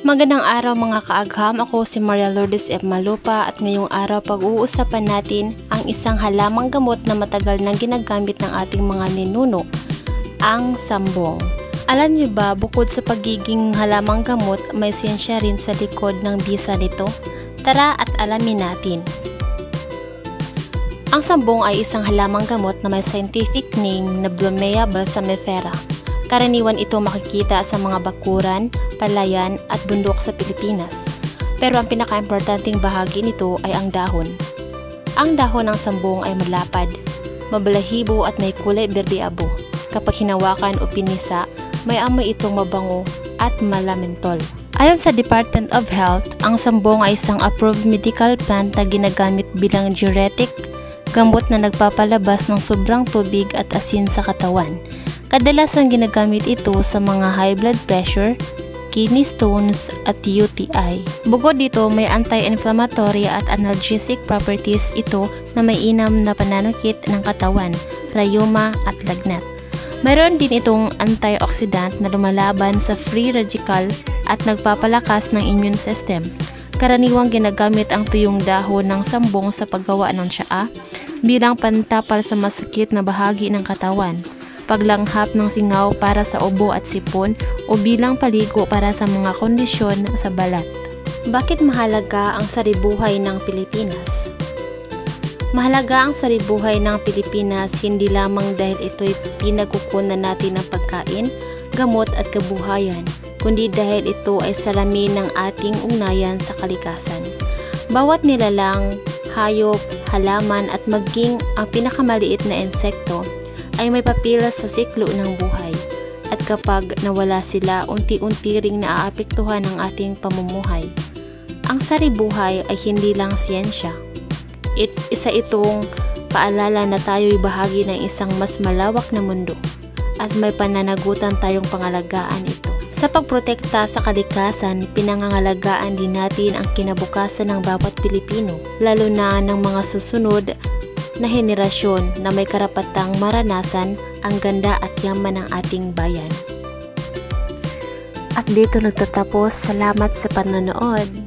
Magandang araw mga kaagham, ako si Maria Lourdes F. Malupa at ngayong araw pag-uusapan natin ang isang halamang gamot na matagal nang ginagamit ng ating mga ninuno, ang sambong. Alam niyo ba, bukod sa pagiging halamang gamot, may siyensya rin sa likod ng bisa nito? Tara at alamin natin. Ang sambong ay isang halamang gamot na may scientific name na Blumea balsamifera. Karaniwan ito makikita sa mga bakuran, palayan at bundok sa Pilipinas. Pero ang pinaka-importanting bahagi nito ay ang dahon. Ang dahon ng sambong ay malapad, mabalahibo at may kulay berde-abo. Kapag hinawakan o pinisa, may amoy itong mabango at malamintol. Ayon sa Department of Health, ang sambong ay isang approved medical plant na ginagamit bilang diuretic, gamot na nagpapalabas ng sobrang tubig at asin sa katawan. Kadalasan ginagamit ito sa mga high blood pressure, kidney stones at UTI. Bukod dito, may anti-inflammatory at analgesic properties ito na may inam na pananakit ng katawan, rayuma at lagnat. Mayroon din itong antioxidant na lumalaban sa free radical at nagpapalakas ng immune system. Karaniwang ginagamit ang tuyong dahon ng sambong sa paggawa ng tsaa bilang pantapal sa masakit na bahagi ng katawan, paglanghap ng singaw para sa ubo at sipon o bilang paligo para sa mga kondisyon sa balat. Bakit mahalaga ang saribuhay ng Pilipinas? Mahalaga ang saribuhay ng Pilipinas hindi lamang dahil ito'y pinagkukunan natin ng pagkain, gamot at kabuhayan, kundi dahil ito ay salamin ng ating ugnayan sa kalikasan. Bawat nilalang, hayop, halaman at maging ang pinakamaliit na insekto ay may papila sa siklo ng buhay. At kapag nawala sila, unti-unti ring naaapektuhan ang ating pamumuhay. Ang saribuhay ay hindi lang siyensya. Isa itong paalala na tayo'y bahagi ng isang mas malawak na mundo at may pananagutan tayong pangalagaan ito. Sa pagprotekta sa kalikasan, pinangangalagaan din natin ang kinabukasan ng bawat Pilipino, lalo na ng mga susunod na henerasyon na may karapatang maranasan ang ganda at yaman ng ating bayan. At dito nagtatapos. Salamat sa panonood.